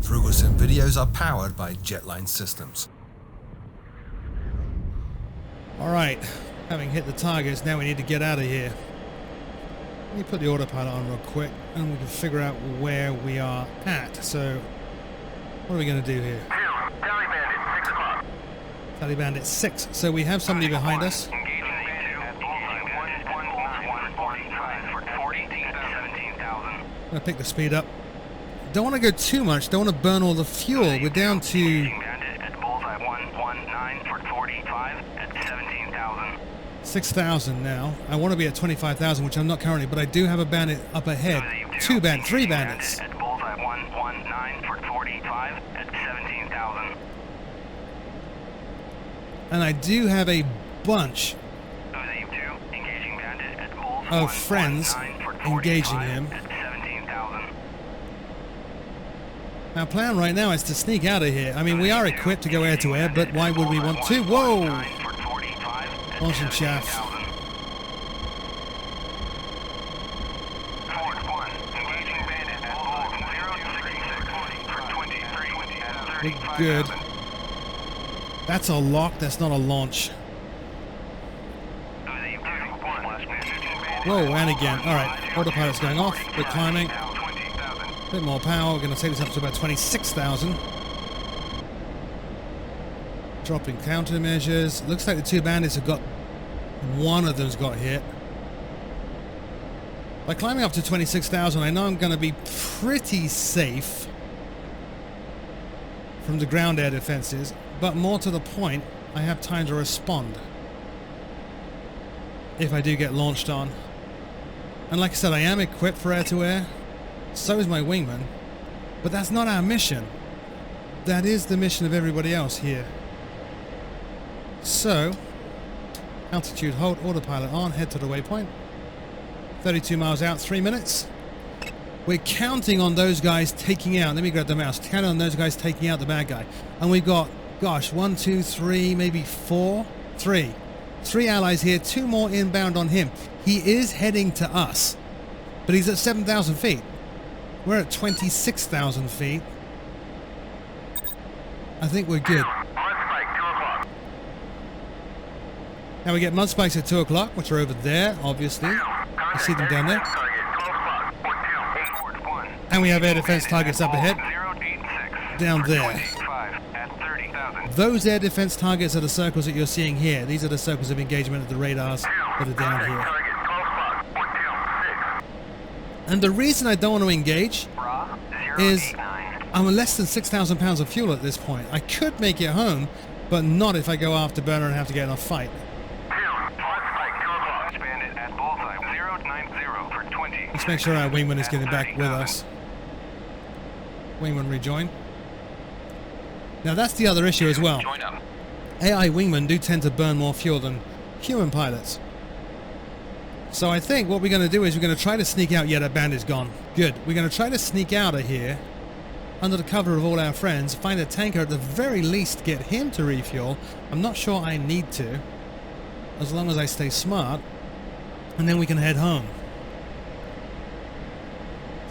Frugalsim videos are powered by Jetline Systems. Alright, having hit the targets, now we need to get out of here. Let me put the autopilot on real quick and we can figure out where we are at. So, what are we going to do here? Tally Bandit, 6 o'clock. Tally Bandit 6. So we have somebody behind us. Engaging I'm going to pick the speed up. Don't want to go too much, don't want to burn all the fuel. We're down to 6,000 now. I want to be at 25,000, which I'm not currently, but I do have a bandit up ahead. Three bandits. At bullseye 119 for 45 at 17,000. And I do have a bunch of friends engaging him. Our plan right now is to sneak out of here. I mean, we are equipped to go air-to-air, but why would we want to? Whoa! Launching chaff. We're good. That's a lock, that's not a launch. Whoa, and again. Alright, autopilot's going off. We're climbing. A bit more power. We're going to take this up to about 26,000. Dropping countermeasures. Looks like the two bandits have got... One of them's got hit. By climbing up to 26,000, I know I'm going to be pretty safe from the ground air defenses, but more to the point, I have time to respond if I do get launched on. And like I said, I am equipped for air-to-air. So is my Wingman. But that's not our mission. That is the mission of everybody else here. So, altitude hold, autopilot on, head to the waypoint. 32 miles out, 3 minutes. We're counting on those guys taking out, let me grab the mouse, counting on those guys taking out the bad guy. And we've got, gosh, 1, 2, 3, maybe 4? 3. 3 allies here, 2 more inbound on him. He is heading to us, but he's at 7,000 feet. We're at 26,000 feet. I think we're good. Now we get mud spikes at 2 o'clock, which are over there, obviously. You see them down there. And we have air defense targets up ahead. Down there. Those air defense targets are the circles that you're seeing here. These are the circles of engagement of the radars that are down here. And the reason I don't want to engage is I'm less than 6,000 pounds of fuel at this point. I could make it home, but not if I go afterburner and have to get in a fight. Let's make sure our Wingman is getting back with us. Wingman rejoin. Now that's the other issue as well. AI Wingmen do tend to burn more fuel than human pilots. So I think what we're going to do is we're going to try to sneak out. Yeah, that bandit's gone. Good. We're going to try to sneak out of here under the cover of all our friends, find a tanker, at the very least get him to refuel. I'm not sure I need to, as long as I stay smart, and then we can head home.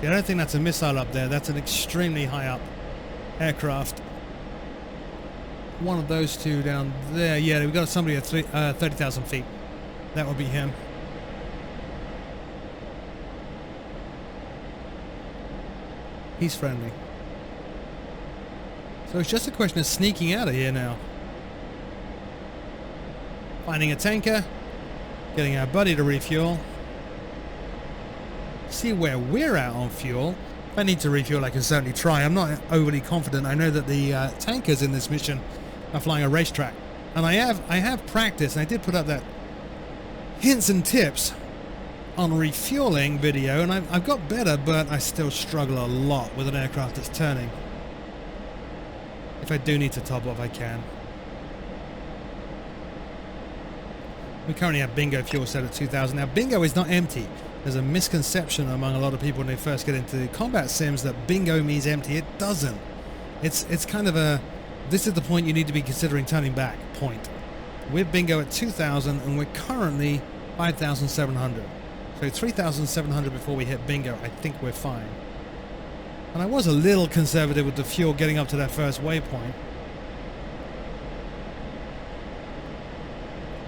See, I don't think that's a missile up there. That's an extremely high up aircraft. One of those two down there. Yeah, we've got somebody at 30,000 feet. That would be him. He's friendly. So it's just a question of sneaking out of here now. Finding a tanker. Getting our buddy to refuel. See where we're at on fuel. If I need to refuel, I can certainly try. I'm not overly confident. I know that the tankers in this mission are flying a racetrack. And I have practiced, and I did put up that hints and tips on refueling video, and I've got better, but I still struggle a lot with an aircraft that's turning. If I do need to top off, I can. We currently have bingo fuel set at 2,000. Now, bingo is not empty. There's a misconception among a lot of people when they first get into combat sims that bingo means empty. It doesn't. It's kind of a, this is the point you need to be considering turning back point. We're bingo at 2,000, and we're currently 5,700. So 3,700 before we hit bingo. I think we're fine. And I was a little conservative with the fuel getting up to that first waypoint.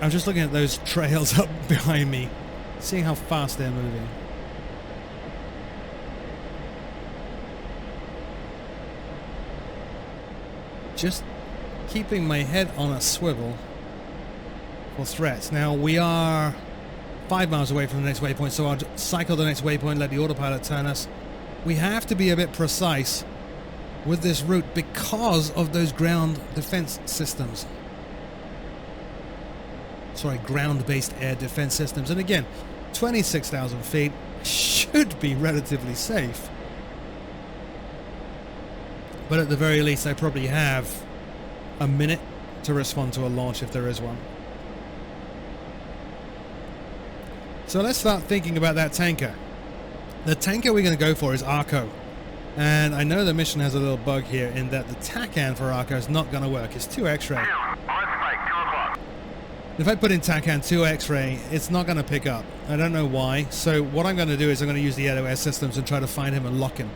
I'm just looking at those trails up behind me, seeing how fast they're moving. Just keeping my head on a swivel for threats. Now we are 5 miles away from the next waypoint, so I'll cycle the next waypoint, let the autopilot turn us. We have to be a bit precise with this route because of those ground defense systems. Sorry, ground-based air defense systems. And again, 26,000 feet should be relatively safe. But at the very least, I probably have a minute to respond to a launch if there is one. So let's start thinking about that tanker. The tanker we're going to go for is Arco. And I know the mission has a little bug here in that the TACAN for Arco is not going to work. It's 2 X-ray. If I put in TACAN 2 X-ray, it's not going to pick up. I don't know why. So what I'm going to do is I'm going to use the air-to-air systems and try to find him and lock him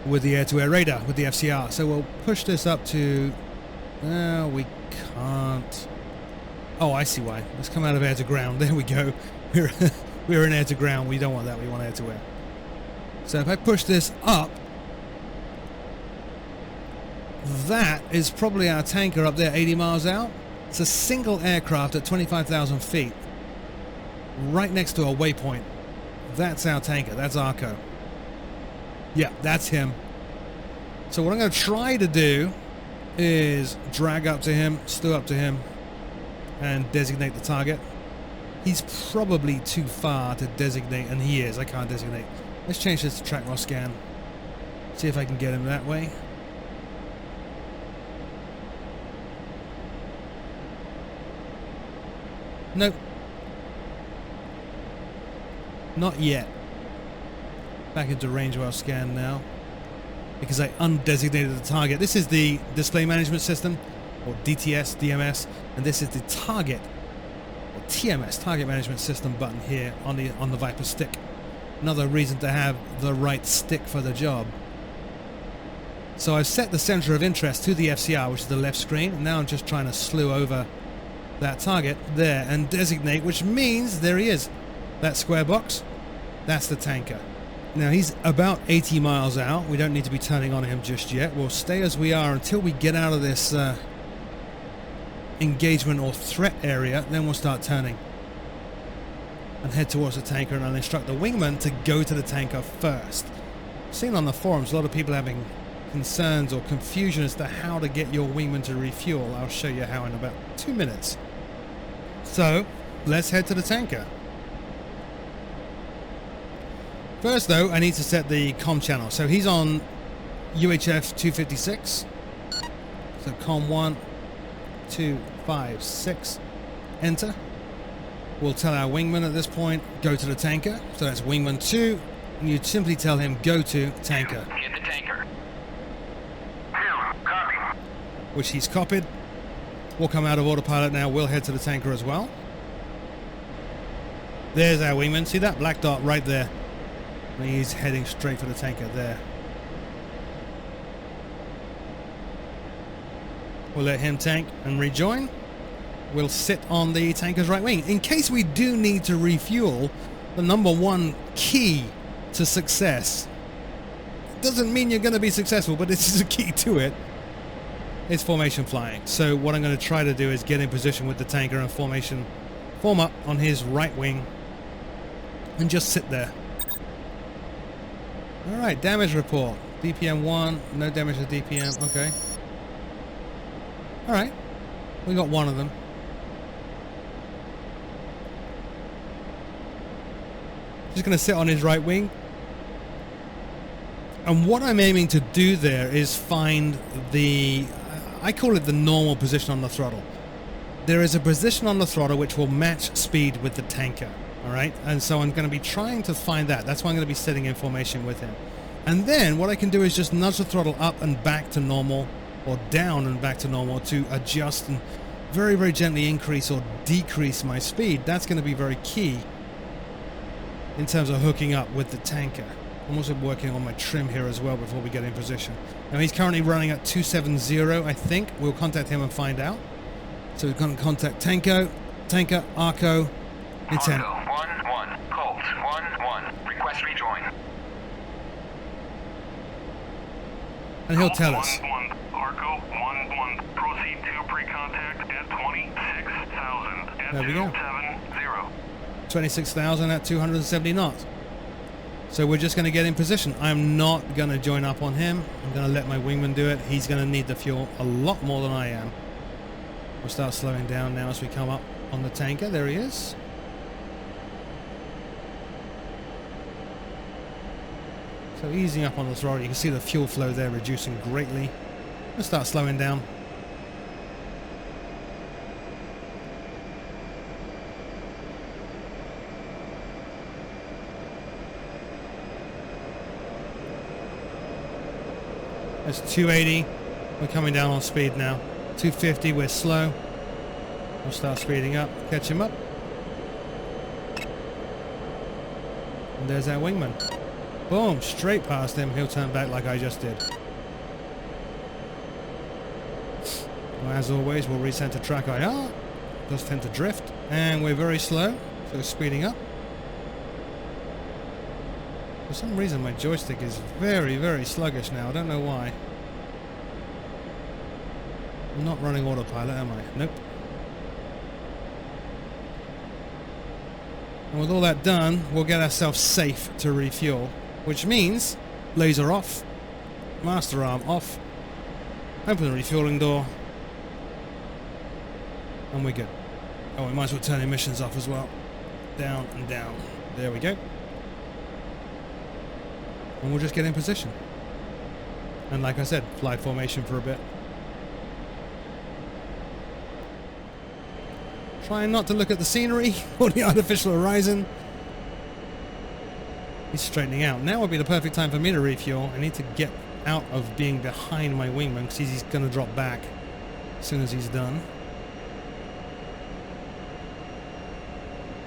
with the air-to-air radar, with the FCR. So we'll push this up to... we can't... Oh, I see why. Let's come out of air-to-ground. There we go. We're in air-to-ground. We don't want that. We want air-to-air. So if I push this up, that is probably our tanker up there, 80 miles out. It's a single aircraft at 25,000 feet, right next to a waypoint. That's our tanker. That's Arco. Yeah, that's him. So what I'm going to try to do is drag up to him, stew up to him, and designate the target. He's probably too far to designate, and he is. I can't designate. Let's change this to track roll scan. See if I can get him that way. Nope. Not yet. Back into range well scan now, because I undesignated the target. This is the display management system, or DTS, DMS, and this is the target, or TMS, target management system button here on the Viper stick. Another reason to have the right stick for the job. So I've set the center of interest to the FCR, which is the left screen, and now I'm just trying to slew over that target there and designate, which means there he is. That square box, that's the tanker. Now he's about 80 miles out. We don't need to be turning on him just yet. We'll stay as we are until we get out of this engagement or threat area, then we'll start turning and head towards the tanker, and I'll instruct the wingman to go to the tanker first. Seen on the forums a lot of people having concerns or confusion as to how to get your wingman to refuel. I'll show you how in about 2 minutes. So let's head to the tanker. First though, I need to set the comm channel. So he's on UHF 256. So comm 1, 2, 5, 6. Enter. We'll tell our wingman at this point, go to the tanker. So that's wingman 2. And you'd simply tell him, go to tanker. Get the tanker. Which he's copied. We'll come out of autopilot now. We'll head to the tanker as well. There's our wingman. See that black dot right there? And he's heading straight for the tanker there. We'll let him tank and rejoin. We'll sit on the tanker's right wing. In case we do need to refuel, the #1 key to success. Doesn't mean you're going to be successful, but this is a key to it. It's formation flying. So what I'm going to try to do is get in position with the tanker and form up on his right wing and just sit there. Alright, damage report. DPM 1, no damage to DPM, okay. Alright, we got one of them. Just going to sit on his right wing. And what I'm aiming to do there is find the... I call it the normal position on the throttle. There is a position on the throttle which will match speed with the tanker. Alright, and so I'm going to be trying to find that. That's why I'm going to be setting in formation with him. And then what I can do is just nudge the throttle up and back to normal, or down and back to normal, to adjust and very, very gently increase or decrease my speed. That's going to be very key in terms of hooking up with the tanker. I'm also working on my trim here as well before we get in position. Now he's currently running at 270, I think. We'll contact him and find out. So we're going to contact Tanker, Arco, Lieutenant. Arco 1-1, Colt 1-1, request rejoin. And he'll tell us. 1-1, Arco 1-1, proceed to pre-contact at 26,000 at There we go. 270. 26,000 at 270 knots. So we're just going to get in position. I'm not going to join up on him. I'm going to let my wingman do it. He's going to need the fuel a lot more than I am. We'll start slowing down now as we come up on the tanker. There he is. So easing up on the throttle. You can see the fuel flow there reducing greatly. Let's start slowing down. That's 280. We're coming down on speed now. 250, we're slow. We'll start speeding up, catch him up. And there's our wingman. Boom, straight past him. He'll turn back like I just did. Well, as always, we'll recenter track IR. Does tend to drift. And we're very slow, so speeding up. For some reason my joystick is very, very sluggish now. I don't know why. I'm not running autopilot, am I? Nope. And with all that done, we'll get ourselves safe to refuel. Which means laser off, master arm off, open the refueling door, and we're good. Oh, we might as well turn emissions off as well. Down and down. There we go. And we'll just get in position. And like I said, fly formation for a bit. Trying not to look at the scenery or the artificial horizon. He's straightening out. Now would be the perfect time for me to refuel. I need to get out of being behind my wingman because he's going to drop back as soon as he's done.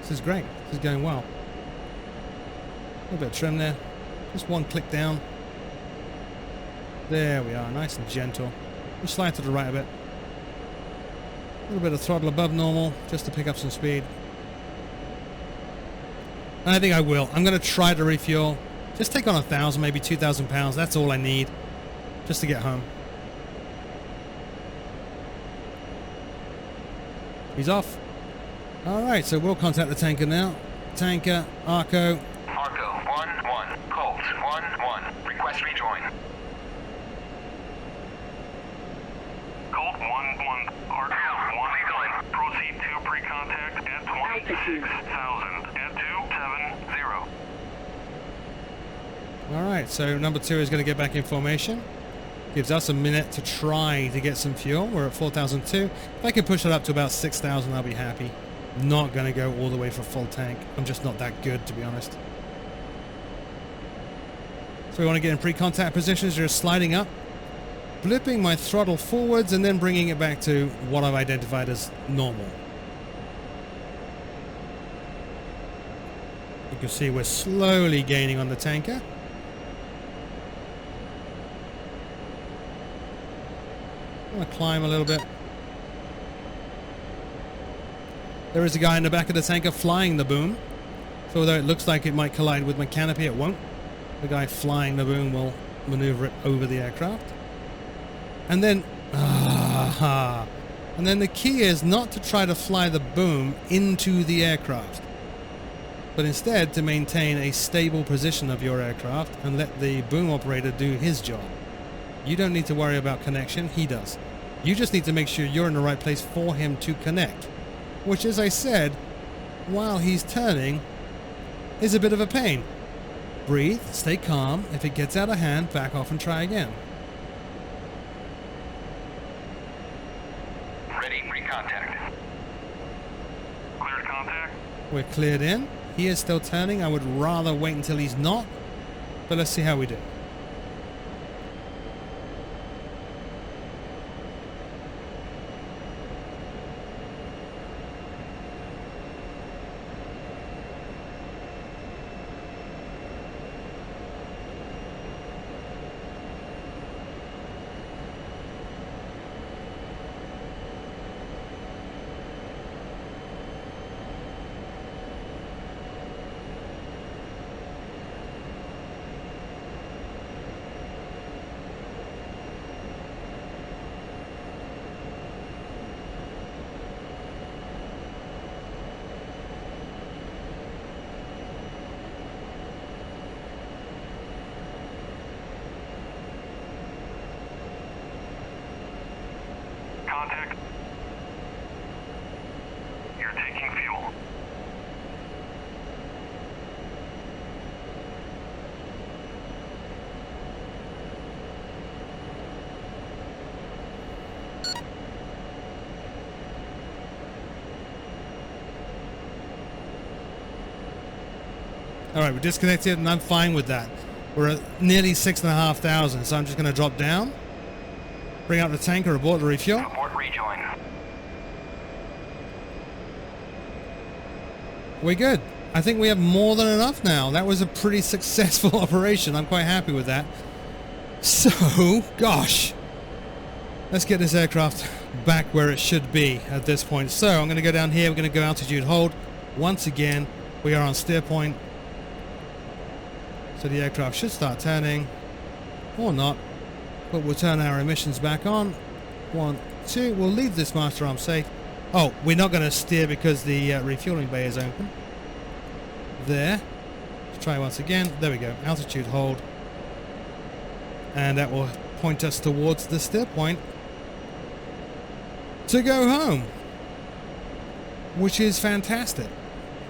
This is great. This is going well. A little bit of trim there. Just one click down. There we are, nice and gentle. We'll slide to the right a bit. A little bit of throttle above normal, just to pick up some speed. And I think I will. I'm going to try to refuel. Just take on 1,000, maybe 2,000 pounds. That's all I need, just to get home. He's off. All right, so we'll contact the tanker now. Tanker, Arco. Arco 1-1, Colt 1-1, request rejoin. Colt 1-1, Arco 1-1, proceed to pre-contact at 26,000 at 270. All right, so number 2 is going to get back in formation. Gives us a minute to try to get some fuel. We're at 4,002. If I can push it up to about 6,000, I'll be happy. Not going to go all the way for full tank. I'm just not that good, to be honest. So we want to get in pre-contact positions. Just sliding up, blipping my throttle forwards, and then bringing it back to what I've identified as normal. You can see we're slowly gaining on the tanker. I'm going to climb a little bit. There is a guy in the back of the tanker flying the boom. So although it looks like it might collide with my canopy, it won't. The guy flying the boom will maneuver it over the aircraft. And then, and then the key is not to try to fly the boom into the aircraft, but instead to maintain a stable position of your aircraft and let the boom operator do his job. You don't need to worry about connection, he does. You just need to make sure you're in the right place for him to connect. Which, as I said, while he's turning, is a bit of a pain. Breathe, stay calm. If it gets out of hand, back off and try again. Ready, pre-contact. Cleared contact. We're cleared in. He is still turning. I would rather wait until he's not. But let's see how we do. Alright, we're disconnected and I'm fine with that. We're at nearly 6,500, so I'm just going to drop down. Bring out the tanker, abort the refuel. Abort rejoin. We're good. I think we have more than enough now. That was a pretty successful operation. I'm quite happy with that. So, gosh. Let's get this aircraft back where it should be at this point. So, I'm going to go down here. We're going to go altitude hold. Once again, we are on steer point. So the aircraft should start turning. Or not. But we'll turn our emissions back on. 1, 2. We'll leave this master arm safe. Oh, we're not going to steer because the refueling bay is open. There. Let's try once again. There we go. Altitude hold. And that will point us towards the steer point to go home, which is fantastic.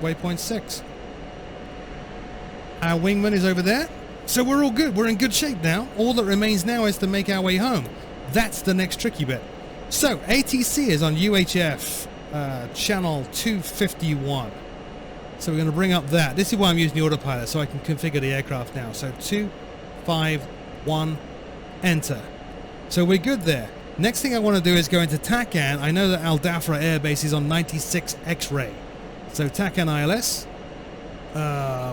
Waypoint 6. Our wingman is over there, so we're all good. We're in good shape now. All that remains now is to make our way home. That's the next tricky bit. So ATC is on UHF channel 251. So we're going to bring up that. This is why I'm using the autopilot, so I can configure the aircraft now. So 251, enter. So we're good there. Next thing I want to do is go into TACAN. I know that Al Dhafra Airbase is on 96 X-ray. So TACAN ILS.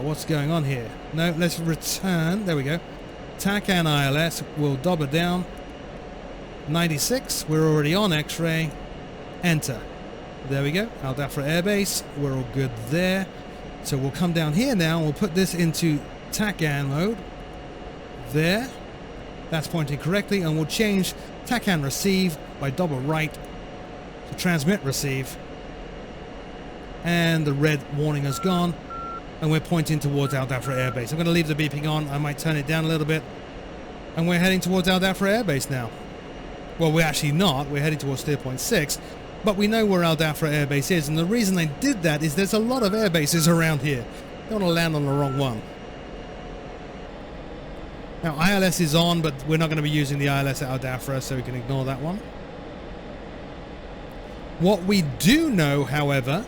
What's going on here? No, let's return. There we go. TACAN ILS. We'll dob it down. 96. We're already on X-ray. Enter. There we go. Al Dhafra Airbase. We're all good there. So we'll come down here now. And we'll put this into TACAN mode. There. That's pointing correctly. And we'll change TACAN receive by double right to transmit receive. And the red warning has gone. And we're pointing towards Al Dhafra Airbase. I'm going to leave the beeping on. I might turn it down a little bit. And we're heading towards Al Dhafra Airbase now. Well, we're actually not. We're heading towards steer point 6. But we know where Al Dhafra Airbase is. And the reason I did that is there's a lot of airbases around here. Don't want to land on the wrong one. Now, ILS is on, but we're not going to be using the ILS at Al Dhafra, so we can ignore that one. What we do know, however,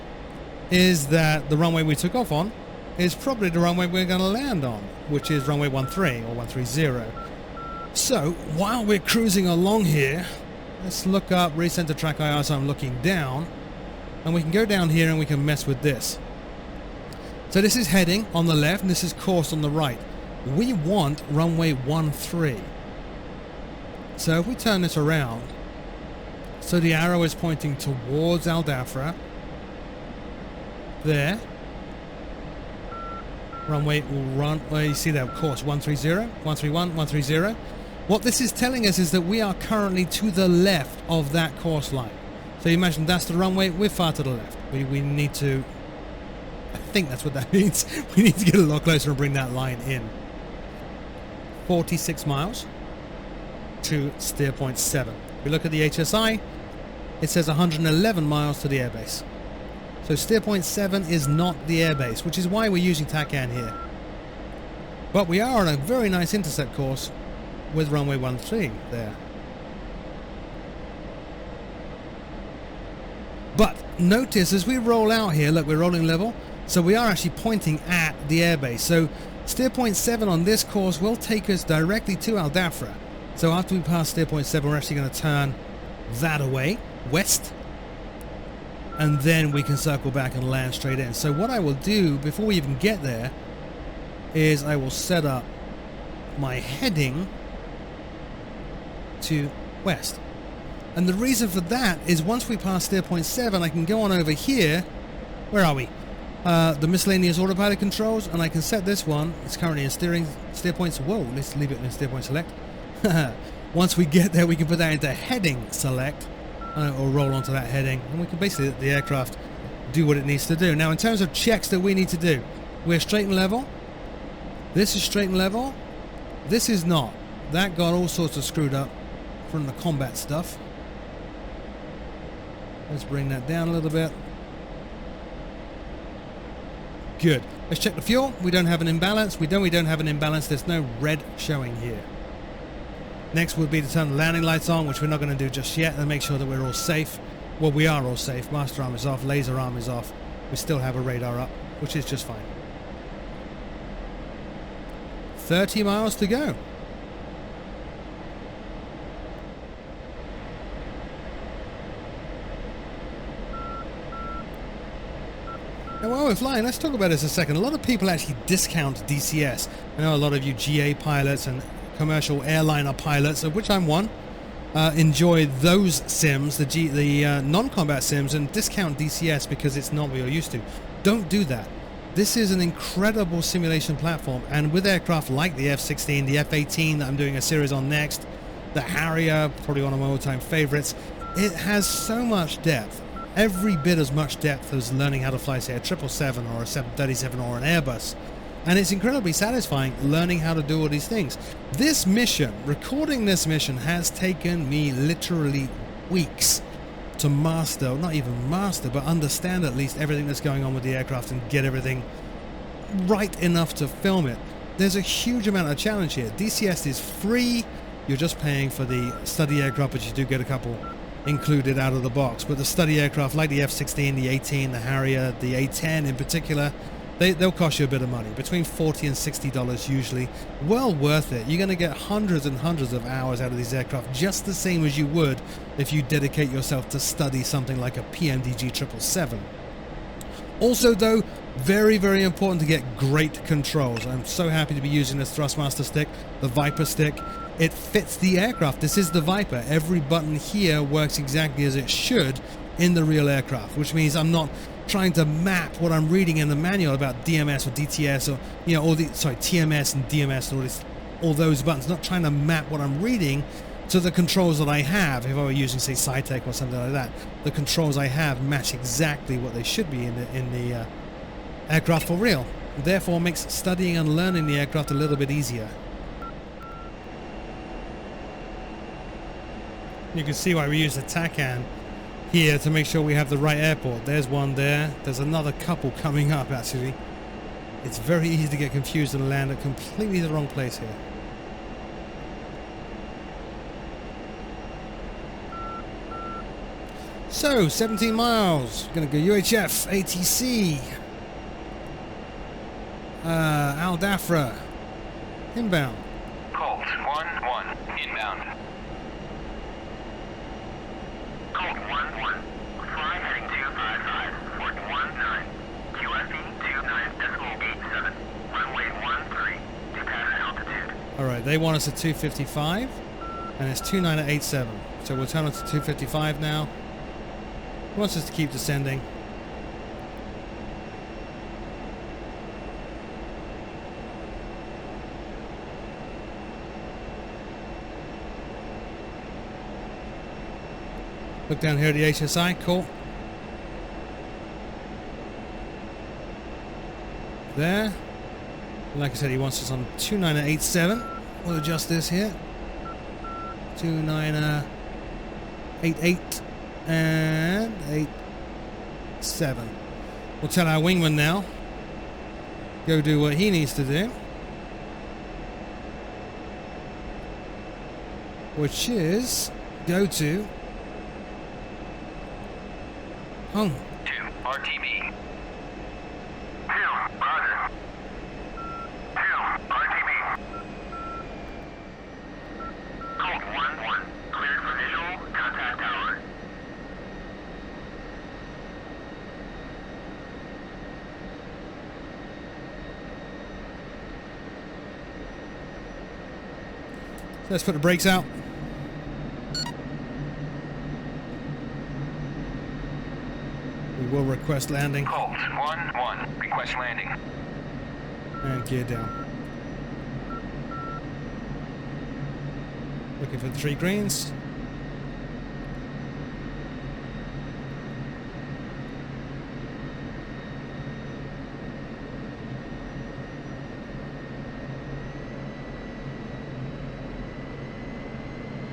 is that the runway we took off on is probably the runway we're going to land on, which is runway 13 or 130. So, while we're cruising along here, let's look up recenter track IR, so I'm looking down, and we can go down here and we can mess with this. So this is heading on the left, and this is course on the right. We want runway 13. So if we turn this around, so the arrow is pointing towards Al Dhafra. There. Runway will run, well, you see that course 130, 131, 130. What this is telling us is that we are currently to the left of that course line. So you imagine that's the runway, we're far to the left. We need to, I think that's what that means. We need to get a lot closer and bring that line in. 46 miles to steer point 7. If we look at the HSI, it says 111 miles to the airbase. So steer point 7 is not the airbase, which is why we're using TACAN here. But we are on a very nice intercept course with runway 13 there. But notice as we roll out here, look, we're rolling level, so we are actually pointing at the airbase. So steer point 7 on this course will take us directly to Al Dhafra. So after we pass steer point 7, we're actually going to turn that away, west, and then we can circle back and land straight in. So what I will do before we even get there is I will set up my heading to west. And the reason for that is once we pass steer point 7, I can go on over here. Where are we? The miscellaneous autopilot controls, and I can set this one. It's currently in steer points. Whoa, let's leave it in steer point select. Once we get there, we can put that into heading select, and it will roll onto that heading, and we can basically let the aircraft do what it needs to do. Now, in terms of checks that we need to do, we're straight and level. This is straight and level. This is not. That got all sorts of screwed up from the combat stuff. Let's bring that down a little bit. Good. Let's check the fuel. We don't have an imbalance. We don't have an imbalance. There's no red showing here. Next would be to turn the landing lights on, which we're not going to do just yet, and make sure that we're all safe. Well, we are all safe. Master arm is off. Laser arm is off. We still have a radar up, which is just fine. 30 miles to go. Now, while we're flying, let's talk about this a second. A lot of people actually discount DCS. I know a lot of you GA pilots and commercial airliner pilots, of which I'm one, enjoy those sims, the non-combat sims, and discount DCS because it's not what you're used to. Don't do that. This is an incredible simulation platform, and with aircraft like the F-16, the F-18 that I'm doing a series on next, the Harrier, probably one of my all-time favorites, it has so much depth. Every bit as much depth as learning how to fly, say, a 777 or a 737 or an Airbus. And it's incredibly satisfying learning how to do all these things. This mission, recording this mission, has taken me literally weeks to master, not even master, but understand at least everything that's going on with the aircraft and get everything right enough to film it. There's a huge amount of challenge here. DCS is free. You're just paying for the study aircraft, but you do get a couple included out of the box. But the study aircraft like the F-16, the 18, the Harrier, the A-10 in particular, they'll cost you a bit of money, between $40 and $60 usually. Well worth it. You're going to get hundreds and hundreds of hours out of these aircraft, just the same as you would if you dedicate yourself to study something like a PMDG 777. Also though, very, very important to get great controls. I'm so happy to be using this Thrustmaster stick, the Viper stick. It fits the aircraft. This is the Viper. Every button here works exactly as it should in the real aircraft, which means I'm not trying to map what I'm reading in the manual about DMS or DTS or, you know, TMS and DMS and all those buttons. Not trying to map what I'm reading to the controls that I have. If I were using, say, SciTech or something like that, the controls I have match exactly what they should be in the aircraft for real. Therefore, makes studying and learning the aircraft a little bit easier. You can see why we use the TACAN here to make sure we have the right airport. There's one there. There's another couple coming up, actually. It's very easy to get confused and land at completely the wrong place here. So, 17 miles. Gonna go UHF, ATC, Al Dafra, inbound. Colt 1-1, inbound. Colt 1-1, fly heading 255, port 19, QFE 29.87, runway 13, to pattern altitude. Alright, they want us at 255, and it's 29 at 87. So we'll turn on to 255 now. He wants us to keep descending. Look down here at the HSI, cool. There. Like I said, he wants us on 2987. We'll adjust this here. 2988 and 87. We'll tell our wingman now. Go do what he needs to do. Which is go to Hung. 2, RTB. 2, Roger. 2, RTB. Colt 1-1, cleared for visual, contact tower. Let's put the brakes out. We will request landing. Colt 1-1, request landing. And gear down. Looking for the 3 greens.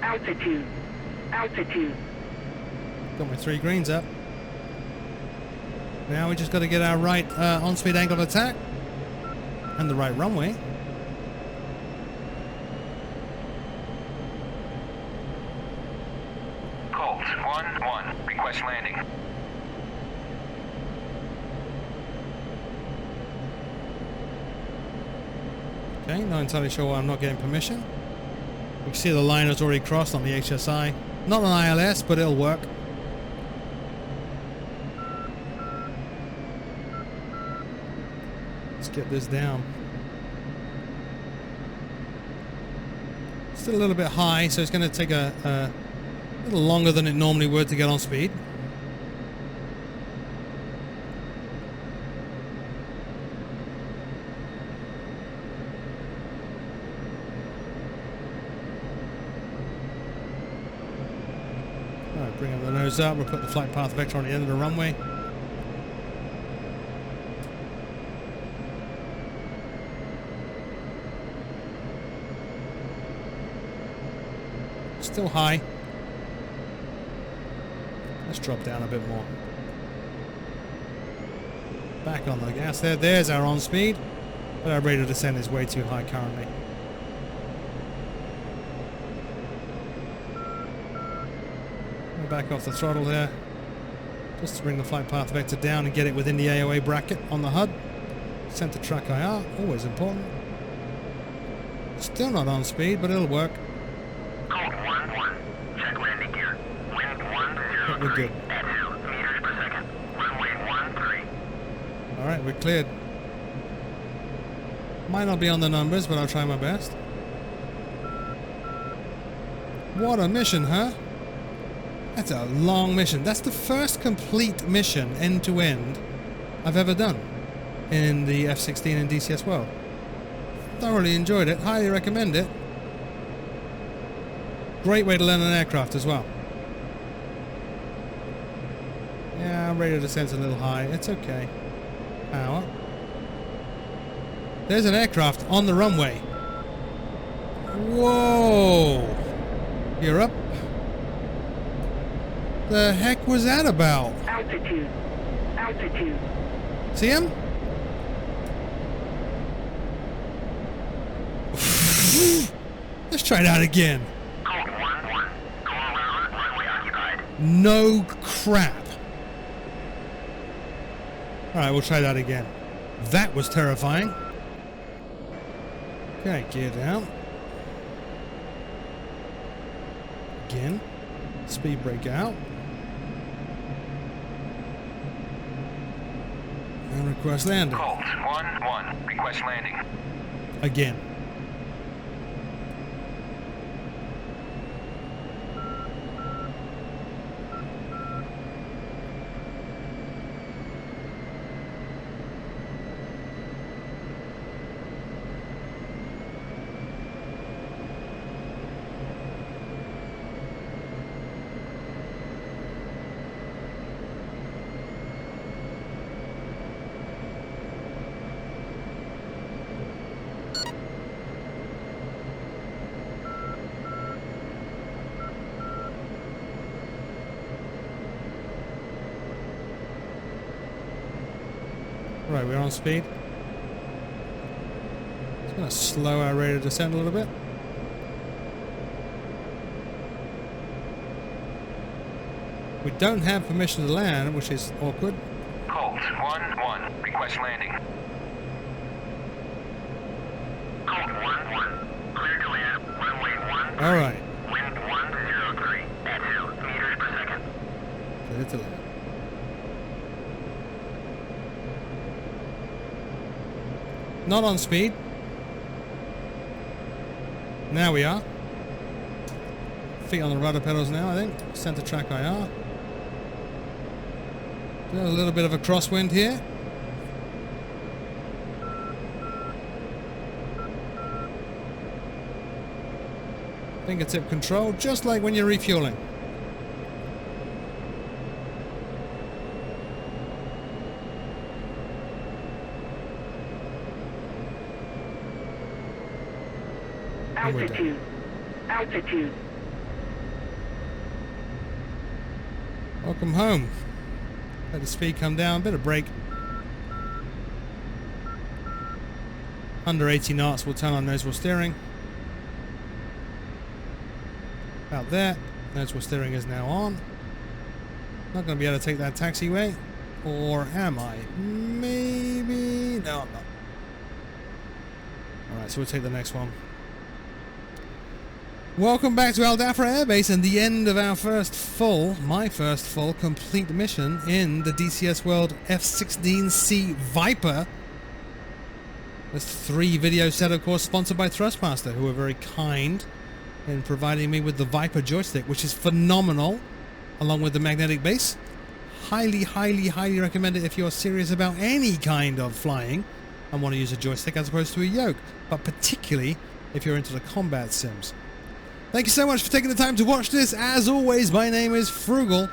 Altitude. Altitude. Got my 3 greens up. Now we just got to get our right on-speed angle of attack and the right runway. Colt 1-1, request landing. Okay, not entirely sure why I'm not getting permission. You can see the line has already crossed on the HSI. Not on ILS, but it'll work. Let's get this down. Still a little bit high, so it's going to take a little longer than it normally would to get on speed. Alright, bring up the nose up. We'll put the flight path vector on the end of the runway. Still high. Let's drop down a bit more. Back on the gas there. There's our on speed. But our rate of descent is way too high currently. We're back off the throttle there. Just to bring the flight path vector down and get it within the AOA bracket on the HUD. Center track IR, always important. Still not on speed, but it'll work. Code 1-1. Check landing gear. Wind 103. We're good. At 2 meters per second. Runway 13. Alright, we're cleared. Might not be on the numbers, but I'll try my best. What a mission, huh? That's a long mission. That's the first complete mission, end to end, I've ever done in the F-16 and DCS world. Thoroughly enjoyed it. Highly recommend it. Great way to learn an aircraft as well. Yeah, rate of descent's a little high. It's okay. Power. There's an aircraft on the runway. Whoa! You're up. The heck was that about? Altitude. Altitude. See him? Let's try that again. Code 1-1. Go around. Runway occupied. No crap. Alright, we'll try that again. That was terrifying. Okay, gear down. Again. Speed brake out. And request landing. Colt 1-1. Request landing. Again. Right, we're on speed. It's going to slow our rate of descent a little bit. We don't have permission to land, which is awkward. Colt 1-1. Request landing. Colt 1-1. Clear to land. Runway 13. Alright. Wind 103. At 2 meters per second. Clear to land. Not on speed. Now we are. Feet on the rudder pedals now, I think. Center track IR. There's a little bit of a crosswind here. Fingertip control, just like when you're refueling. Altitude. Altitude. Welcome home. Let the speed come down, bit of brake. Under 80 knots, we'll turn on nose wheel steering. About there. Nose wheel steering is now on. Not going to be able to take that taxiway. Or am I? Maybe. No, I'm not. Alright, so we'll take the next one. Welcome back to Aldafra Airbase and the end of our my first full complete mission in the DCS World F-16C Viper. This 3 video set, of course, sponsored by Thrustmaster, who are very kind in providing me with the Viper joystick, which is phenomenal, along with the magnetic base. Highly, highly, highly recommend it if you're serious about any kind of flying and want to use a joystick as opposed to a yoke, but particularly if you're into the combat sims. Thank you so much for taking the time to watch this. As always, my name is Frugal.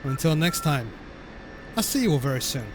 Until next time, I'll see you all very soon.